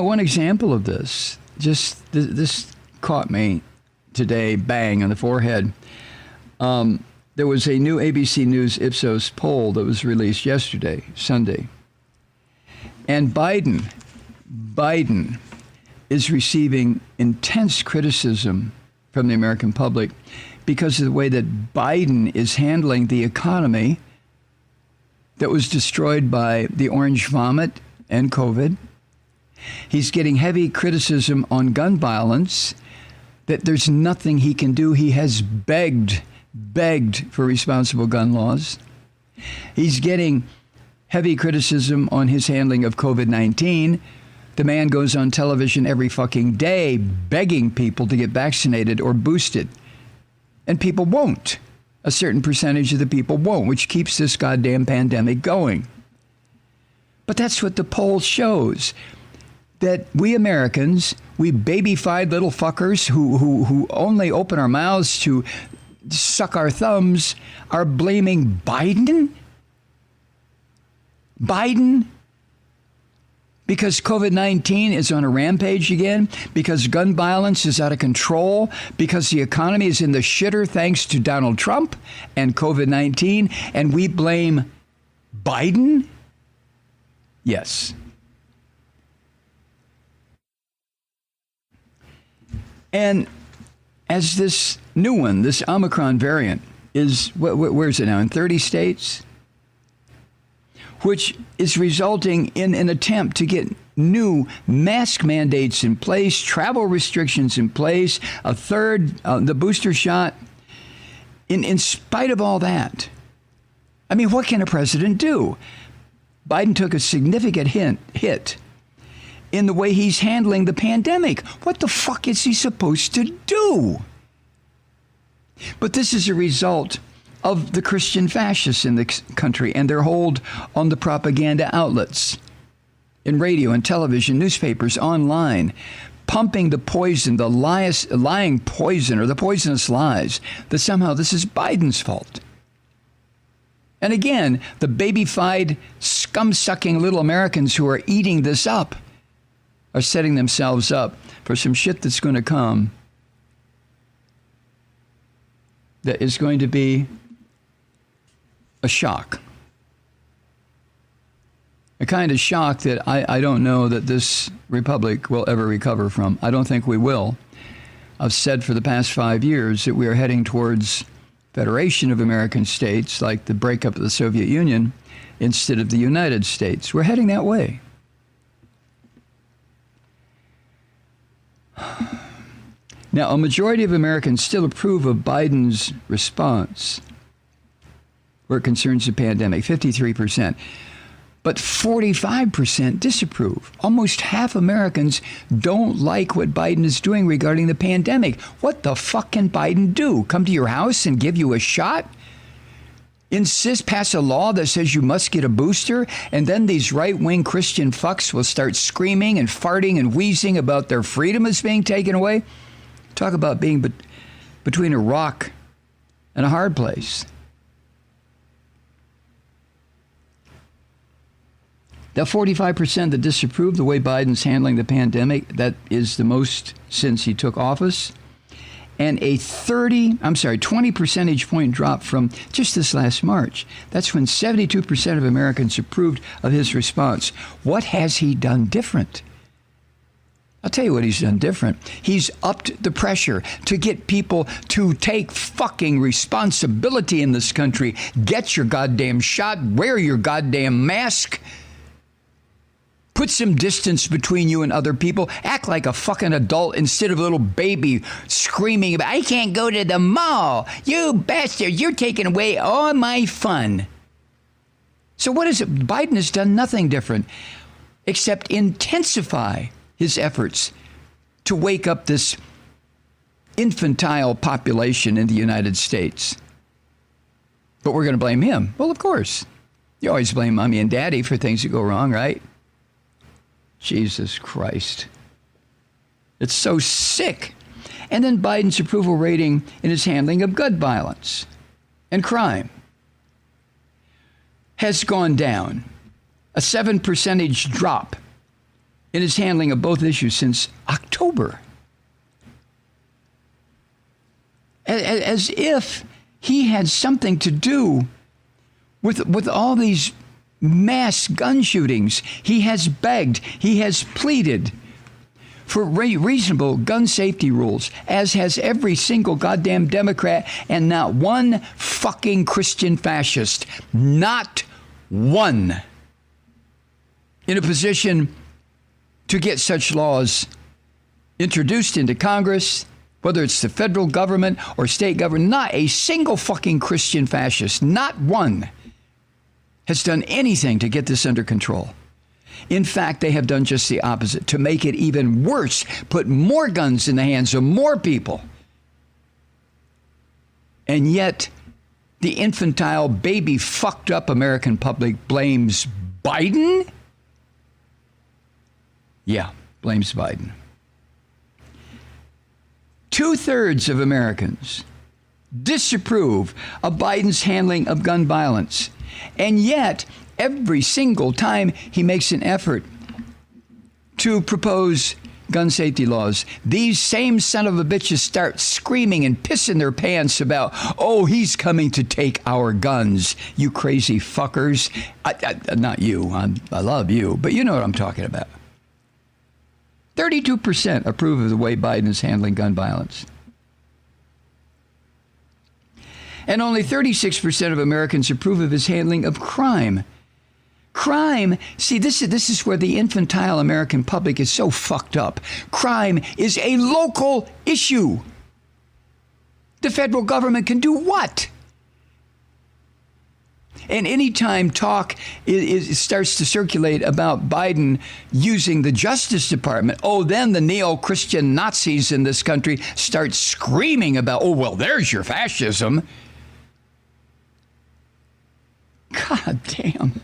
One example of this, this caught me today, bang, on the forehead. There was a new ABC News Ipsos poll that was released yesterday, Sunday. And Biden is receiving intense criticism from the American public because of the way that Biden is handling the economy that was destroyed by the orange vomit and COVID. He's getting heavy criticism on gun violence, that there's nothing he can do. He has begged for responsible gun laws. He's getting heavy criticism on his handling of COVID-19. The man goes on television every fucking day begging people to get vaccinated or boosted. And people won't. A certain percentage of the people won't, which keeps this goddamn pandemic going. But that's what the poll shows. That we Americans, we baby-fied little fuckers who only open our mouths to suck our thumbs, are blaming Biden? Biden? Because COVID-19 is on a rampage again, because gun violence is out of control, because the economy is in the shitter thanks to Donald Trump and COVID-19, and we blame Biden? Yes. And as this new one, this Omicron variant, is, where is it now, in 30 states? Which is resulting in an attempt to get new mask mandates in place, travel restrictions in place, a third, the booster shot. In spite of all that, I mean, what can a president do? Biden took a significant hit in the way he's handling the pandemic. What the fuck is he supposed to do? But this is a result of the Christian fascists in the country and their hold on the propaganda outlets in radio and television, newspapers, online, pumping the poison, the lying poison or the poisonous lies that somehow this is Biden's fault. And again, the baby-fied, scum-sucking little Americans who are eating this up are setting themselves up for some shit that's going to come that is going to be a shock. A kind of shock that I don't know that this republic will ever recover from. I don't think we will. I've said for the past 5 years that we are heading towards Federation of American states, like the breakup of the Soviet Union, instead of the United States. We're heading that way. Now, a majority of Americans still approve of Biden's response where it concerns the pandemic, 53%. But 45% disapprove. Almost half Americans don't like what Biden is doing regarding the pandemic. What the fuck can Biden do? Come to your house and give you a shot? Pass a law that says you must get a booster, and then these right-wing Christian fucks will start screaming and farting and wheezing about their freedom is being taken away? Talk about being between a rock and a hard place. That 45% that disapprove the way Biden's handling the pandemic, that is the most since he took office. And a 20 percentage point drop from just this last March. That's when 72% of Americans approved of his response. What has he done different? I'll tell you what he's done different. He's upped the pressure to get people to take fucking responsibility in this country. Get your goddamn shot. Wear your goddamn mask. Put some distance between you and other people. Act like a fucking adult instead of a little baby screaming about, I can't go to the mall. You bastard, you're taking away all my fun. So what is it? Biden has done nothing different except intensify his efforts to wake up this infantile population in the United States. But we're going to blame him. Well, of course. You always blame mommy and daddy for things that go wrong, right? Jesus Christ. It's so sick. And then Biden's approval rating in his handling of gun violence and crime has gone down. A 7 percentage drop in his handling of both issues since October. As if he had something to do with all these mass gun shootings. He has begged, he has pleaded for reasonable gun safety rules, as has every single goddamn Democrat, and not one fucking Christian fascist, not one, in a position to get such laws introduced into Congress, whether it's the federal government or state government. Not a single fucking Christian fascist, not one, has done anything to get this under control. In fact, they have done just the opposite, to make it even worse, put more guns in the hands of more people. And yet, the infantile, baby, fucked up American public blames Biden? Yeah, blames Biden. 2/3 of Americans disapprove of Biden's handling of gun violence. And yet, every single time he makes an effort to propose gun safety laws, these same son of a bitches start screaming and pissing their pants about, oh, he's coming to take our guns, you crazy fuckers. Not you, I love you, but you know what I'm talking about. 32% approve of the way Biden is handling gun violence. And only 36% of Americans approve of his handling of crime. Crime, see, this is where the infantile American public is so fucked up. Crime is a local issue. The federal government can do what? And anytime talk starts to circulate about Biden using the Justice Department, oh, then the neo-Christian Nazis in this country start screaming about, oh, well, there's your fascism. God damn.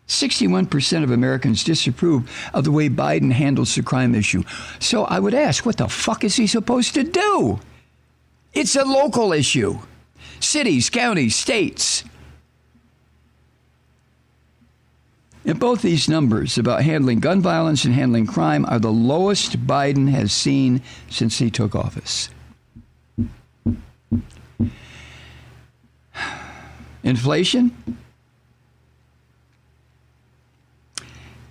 61% of Americans disapprove of the way Biden handles the crime issue. So I would ask, what the fuck is he supposed to do? It's a local issue. Cities, counties, states. And both these numbers about handling gun violence and handling crime are the lowest Biden has seen since he took office. Inflation,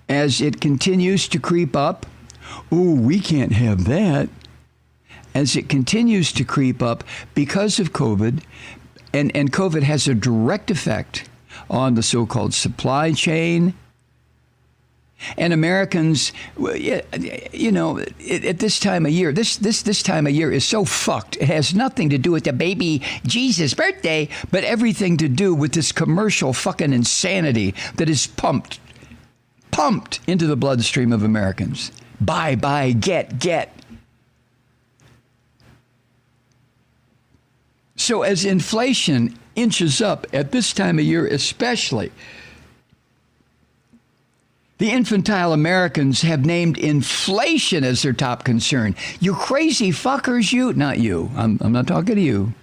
as it continues to creep up, ooh, we can't have that. As it continues to creep up because of COVID, and COVID has a direct effect on the so-called supply chain. And Americans, you know, at this time of year, this time of year is so fucked. It has nothing to do with the baby Jesus birthday, but everything to do with this commercial fucking insanity that is pumped into the bloodstream of Americans. Buy, get. So as inflation inches up at this time of year especially, the infantile Americans have named inflation as their top concern. You crazy fuckers, you. Not you. I'm not talking to you.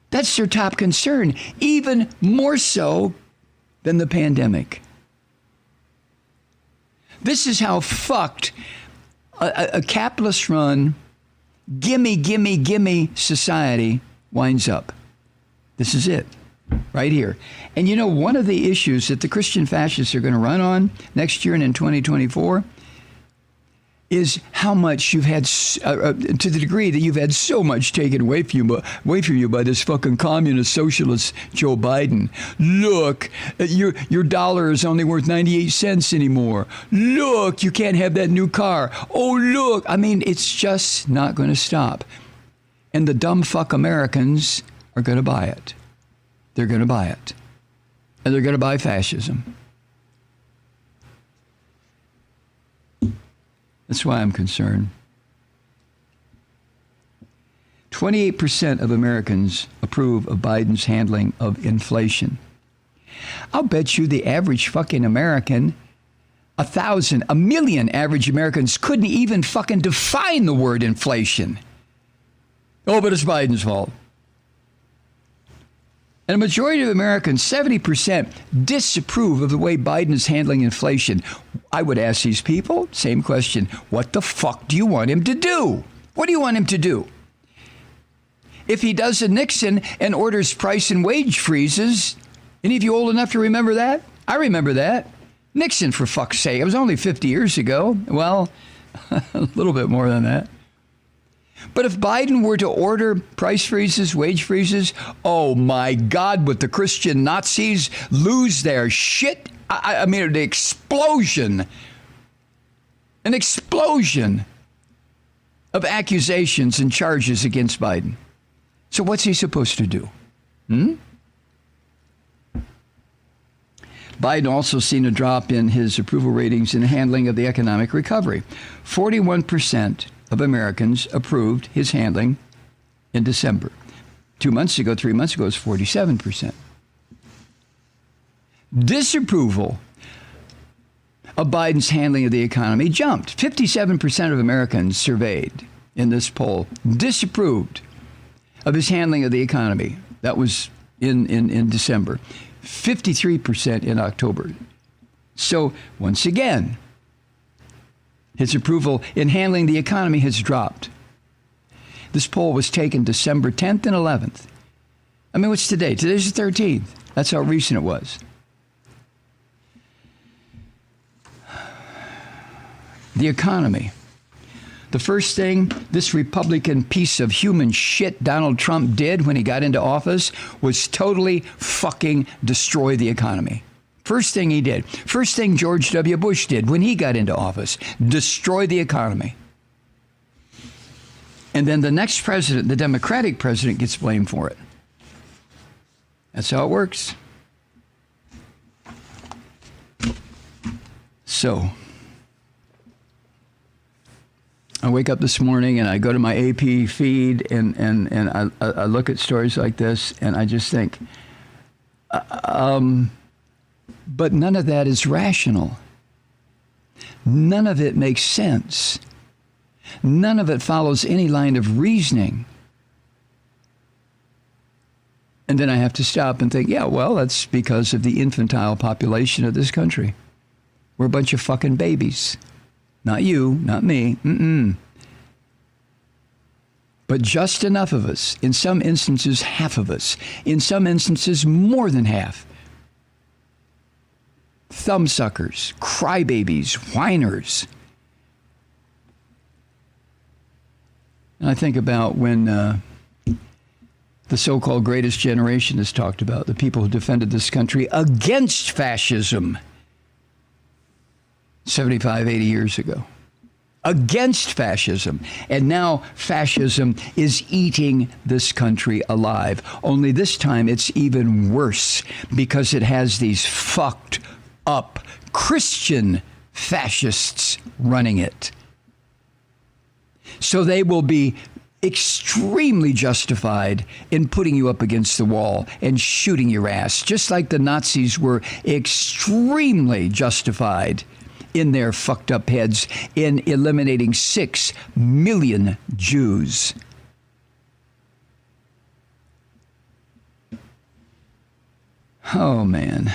That's their top concern, even more so than the pandemic. This is how fucked a capitalist-run, gimme society winds up. This is it. Right here. And you know, one of the issues that the Christian fascists are going to run on next year and in 2024 is how much you've had, to the degree that you've had so much taken away from you by this fucking communist socialist Joe Biden. Look, your dollar is only worth 98 cents anymore. Look, you can't have that new car. Oh, look. I mean, it's just not going to stop. And the dumb fuck Americans are going to buy it. They're going to buy it. And they're going to buy fascism. That's why I'm concerned. 28% of Americans approve of Biden's handling of inflation. I'll bet you the average fucking American, 1,000, 1 million average Americans couldn't even fucking define the word inflation. Oh, but it's Biden's fault. And a majority of Americans, 70%, disapprove of the way Biden is handling inflation. I would ask these people, same question, what the fuck do you want him to do? What do you want him to do? If he does a Nixon and orders price and wage freezes, any of you old enough to remember that? I remember that. Nixon, for fuck's sake, it was only 50 years ago. Well, a little bit more than that. But if Biden were to order price freezes, wage freezes, oh my God, would the Christian Nazis lose their shit? I mean, an explosion of accusations and charges against Biden. So what's he supposed to do? Biden also seen a drop in his approval ratings in the handling of the economic recovery. 41% of Americans approved his handling in December. 3 months ago, it was 47%. Disapproval of Biden's handling of the economy jumped. 57% of Americans surveyed in this poll disapproved of his handling of the economy. That was in December. 53% in October. So once again, his approval in handling the economy has dropped. This poll was taken December 10th and 11th. I mean, what's today? Today's the 13th. That's how recent it was. The economy. The first thing this Republican piece of human shit Donald Trump did when he got into office was totally fucking destroy the economy. First thing he did. First thing George W. Bush did when he got into office, destroy the economy. And then the next president, the Democratic president, gets blamed for it. That's how it works. So I wake up this morning and I go to my AP feed and I look at stories like this and I just think, but none of that is rational. None of it makes sense. None of it follows any line of reasoning. And then I have to stop and think, yeah, well, that's because of the infantile population of this country. We're a bunch of fucking babies. Not you, not me. But just enough of us, in some instances, half of us, in some instances, more than half. Thumbsuckers, crybabies, whiners. And I think about when the so-called greatest generation is talked about, the people who defended this country against fascism 75, 80 years ago. Against fascism. And now fascism is eating this country alive. Only this time it's even worse because it has these fucked up Christian fascists running it. So they will be extremely justified in putting you up against the wall and shooting your ass, just like the Nazis were extremely justified in their fucked up heads in eliminating 6 million Jews. Oh, man.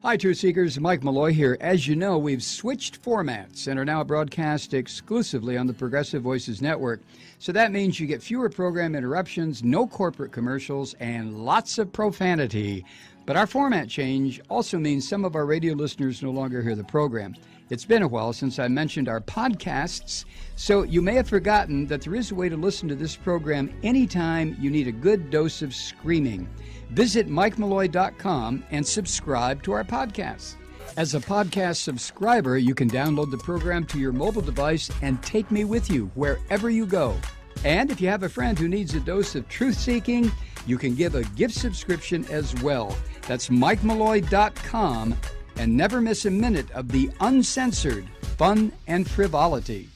Hi, Truth Seekers. Mike Malloy here. As you know, we've switched formats and are now broadcast exclusively on the Progressive Voices Network. So that means you get fewer program interruptions, no corporate commercials, and lots of profanity. But our format change also means some of our radio listeners no longer hear the program. It's been a while since I mentioned our podcasts, so you may have forgotten that there is a way to listen to this program anytime you need a good dose of screaming. Visit MikeMalloy.com and subscribe to our podcast. As a podcast subscriber, you can download the program to your mobile device and take me with you wherever you go. And if you have a friend who needs a dose of truth-seeking, you can give a gift subscription as well. That's MikeMalloy.com, and never miss a minute of the uncensored fun and frivolity.